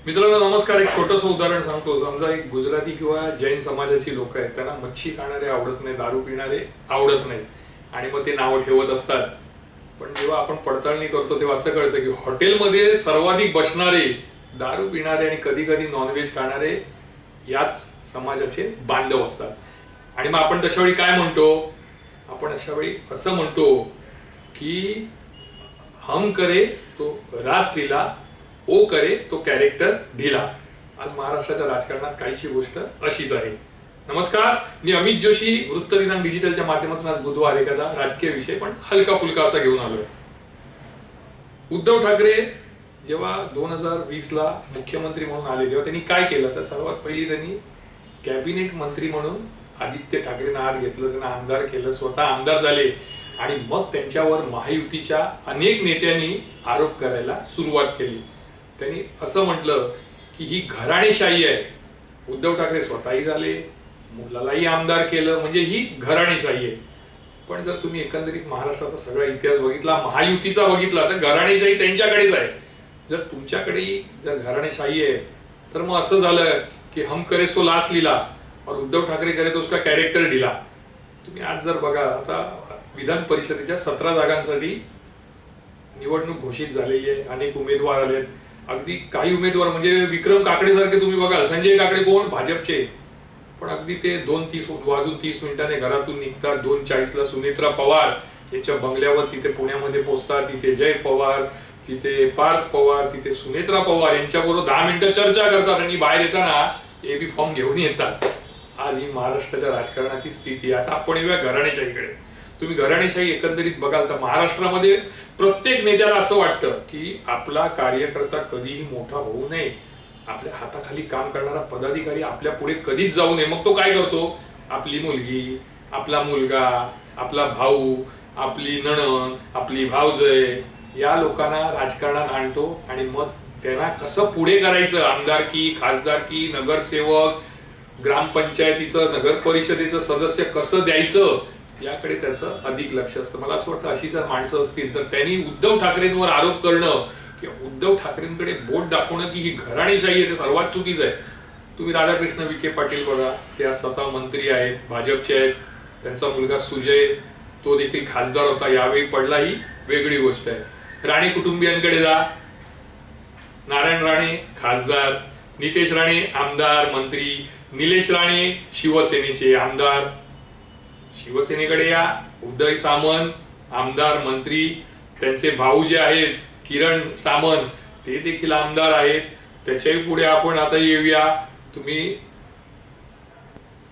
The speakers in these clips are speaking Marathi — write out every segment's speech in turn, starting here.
मित्रांनो नमस्कार. एक छोटंसं उदाहरण सांगतो. समजा एक गुजराती किंवा जैन समाजाची लोक आहेत, त्यांना मच्छी खाणारे आवडत नाही, दारू पिणारे आवडत नाही आणि मग ते नावं ठेवत असतात. पण जेव्हा आपण पडताळणी करतो तेव्हा असं कळतं की हॉटेलमध्ये सर्वाधिक बसणारे दारू पिणारे आणि कधी कधी नॉनव्हेज खाणारे याच समाजाचे बांधव असतात. आणि मग आपण तशा वेळी काय म्हणतो? आपण अशा वेळी असं म्हणतो की हम करे तो रास लीला, ओ करे तो कॅरेक्टर ढिला. आज महाराष्ट्राच्या राजकारणात काहीशी गोष्ट अशीच आहे. नमस्कार, मी अमित जोशी. वृत्त दिनांक डिजिटलच्या माध्यमातून आज बुधवार एखादा राजकीय विषय पण हलका फुलका असा घेऊन आलोय. उद्धव ठाकरे जेव्हा 2020 ला मुख्यमंत्री म्हणून आले तेव्हा त्यांनी काय केलं? तर सर्वात पहिली त्यांनी कॅबिनेट मंत्री म्हणून आदित्य ठाकरेंना आत घेतलं, त्यांना आमदार केलं, स्वतः आमदार झाले आणि मग त्यांच्यावर महायुतीच्या अनेक नेत्यांनी आरोप करायला सुरुवात केली. त्यांनी असं म्हटलं की ही घराणेशाही आहे. उद्धव ठाकरे स्वतःही झाले, मुलालाही आमदार केलं, म्हणजे ही घराणेशाही आहे. पण जर तुम्ही एकंदरीत महाराष्ट्राचा सगळा इतिहास बघितला, महायुतीचा बघितला, तर घराणेशाही त्यांच्याकडेच आहे. जर तुमच्याकडेही जर घराणेशाही आहे तर मग असं झालं की हम करे सो लास लीला और उद्धव ठाकरे करे तो उसका कॅरेक्टर ढिला. तुम्ही आज जर बघा, आता विधान परिषदेच्या 17 जागांसाठी निवडणूक घोषित झालेली आहे. अनेक उमेदवार आलेत. अगदी काही उमेदवार म्हणजे विक्रम काकडे सारखे तुम्ही बघाल. संजय काकडे कोण? भाजपचे. पण अगदी ते 2:30 घरातून निघतात. 2:40 ला सुनेत्रा पवार यांच्या बंगल्यावर तिथे पुण्यामध्ये पोहोचतात. तिथे जय पवार, तिथे पार्थ पवार, तिथे सुनेत्रा पवार यांच्याबरोबर 10 मिनिटं चर्चा करतात आणि बाहेर येताना एबी फॉर्म घेऊन येतात. आज ही महाराष्ट्राच्या राजकारणाची स्थिती. आता आपण येऊया घराणेशाहीकडे. तुम्ही घराणेशाही एकंदरीत बघाल तर महाराष्ट्रामध्ये प्रत्येक नेत्याला असं वाटतं की आपला कार्यकर्ता कधीही मोठा होऊ नये, आपल्या हाताखाली काम करणारा पदाधिकारी आपल्या पुढे कधीच जाऊ नये. मग तो काय करतो? आपली मुलगी, आपला मुलगा, आपला भाऊ, आपली नणंद, आपली भावजय या लोकांना राजकारणात आणतो आणि मग त्यांना कसं पुढे करायचं, आमदारकी, खासदारकी, नगरसेवक, ग्रामपंचायतीचं, नगर परिषदेचं सदस्य कसं द्यायचं याकडे त्याचं अधिक लक्ष असतं. मला असं वाटतं अशी जर माणसं असतील तर त्यांनी उद्धव ठाकरेंवर आरोप करणं किंवा उद्धव ठाकरेंकडे बोट दाखवणं की ही घराणेशाही आहे ते सर्वात चुकीचं आहे. तुम्ही राधाकृष्ण विखे पाटील बघा, ते आज स्वतः मंत्री आहेत, भाजपचे आहेत. त्यांचा मुलगा सुजय तो देखील खासदार होता, यावेळी पडला, ही वेगळी गोष्ट आहे. राणे कुटुंबियांकडे जा, नारायण राणे खासदार, नितेश राणे आमदार मंत्री, निलेश राणे शिवसेनेचे आमदार. शिवसेनेकडे या, उदय सामंत आमदार मंत्री, त्यांचे भाऊ जे आहेत किरण सामंत ते देखील आमदार आहेत. त्याच्याही पुढे आपण आता येऊया. तुम्ही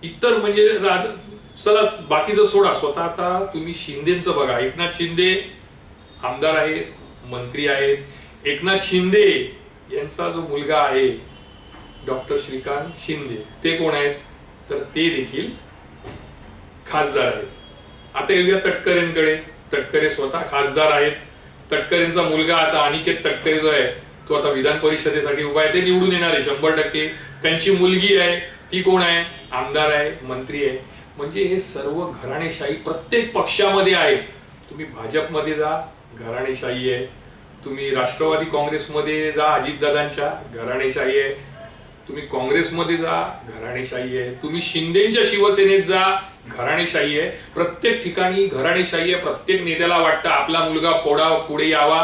इतर म्हणजे चला बाकीचं सोडा, स्वतः आता तुम्ही शिंदेचं बघा. एकनाथ शिंदे आमदार आहेत, मंत्री आहेत. एकनाथ शिंदे यांचा जो मुलगा आहे डॉक्टर श्रीकांत शिंदे, ते कोण आहेत? तर ते देखील खासदार आहेत. आता येऊया तटकरेंकडे. तटकरे स्वतः खासदार आहेत. तटकरेंचा मुलगा आता अनिकेत तटकरे जो आहे तो आता विधान परिषदेसाठी उभा आहे, ते निवडून येणार आहे 100%. त्यांची मुलगी आहे, ती कोण आहे? आमदार आहे, मंत्री आहे. म्हणजे हे सर्व घराणेशाही प्रत्येक पक्षामध्ये आहे. तुम्ही भाजपमध्ये जा, घराणेशाही आहे. तुम्ही राष्ट्रवादी काँग्रेसमध्ये जा, अजितदादांच्या घराणेशाही आहे. तुम्ही काँग्रेसमध्ये जा, घराणेशाही आहे. तुम्ही शिंदेच्या शिवसेनेत जा, घराणेशाही आहे. प्रत्येक ठिकाणी घराणेशाही आहे. प्रत्येक नेत्याला वाटतं आपला मुलगा पुढे यावा.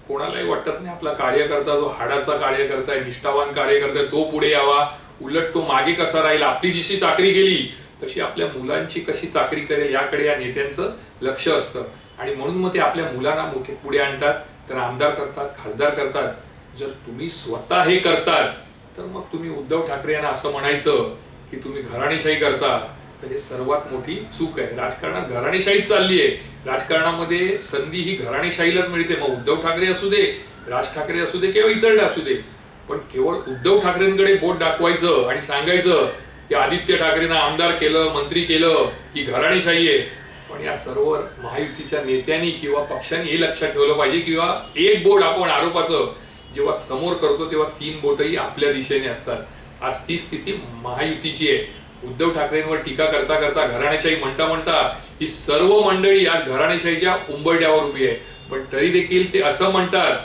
कोणालाही वाटत नाही आपला कार्यकर्ता, जो हाडाचा कार्यकर्ता आहे, निष्ठावान कार्यकर्ता आहे, तो पुढे यावा. उलट तो मागे कसा राहील, आपली जशी चाकरी गेली तशी आपल्या मुलांची कशी चाकरी करेल याकडे या नेत्यांचं लक्ष असतं. आणि म्हणून मग ते आपल्या मुलांना मोठे पुढे आणतात, त्यांना आमदार करतात, खासदार करतात. जर तुम्ही स्वतः हे करतात तर मग तुम्ही उद्धव ठाकरे यांना असं म्हणायचं की तुम्ही घराणेशाही करता, तर हे सर्वात मोठी चूक आहे. राजकारणात घराणेशाहीच चालली आहे. राजकारणामध्ये संधी ही घराणेशाहीलाच मिळते. मग उद्धव ठाकरे असू दे, राज ठाकरे असू दे किंवा इतर असू दे, पण केवळ उद्धव ठाकरेंकडे बोट दाखवायचं आणि सांगायचं की आदित्य ठाकरेंना आमदार केलं, मंत्री केलं, ही घराणेशाही आहे. पण या सर्व महायुतीच्या नेत्यांनी किंवा पक्षांनी हे लक्षात ठेवलं पाहिजे किंवा एक बोट आपण आरोपाचं जेव्हा समोर करतो तेव्हा 3 बोटही आपल्या दिशेने असतात. आज ती स्थिती महायुतीची आहे. उद्धव ठाकरेंवर टीका करता करता, घराणेशाही म्हणता म्हणता ही सर्व मंडळी आज घराणेशाहीच्या उंबरठ्यावर उभी आहे. पण तरी देखील ते असं म्हणतात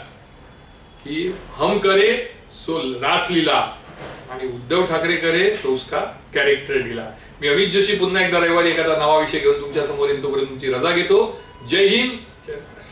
की हम करे सो रासलीला आणि उद्धव ठाकरे करे तो उसका कॅरेक्टर ढिला. मी अमित जोशी पुन्हा एकदा रविवारी एखादा नवा विषय घेऊन तुमच्या समोर येईन. तोपर्यंत तुमची रजा घेतो. जय हिंद, जय महाराष्ट्र.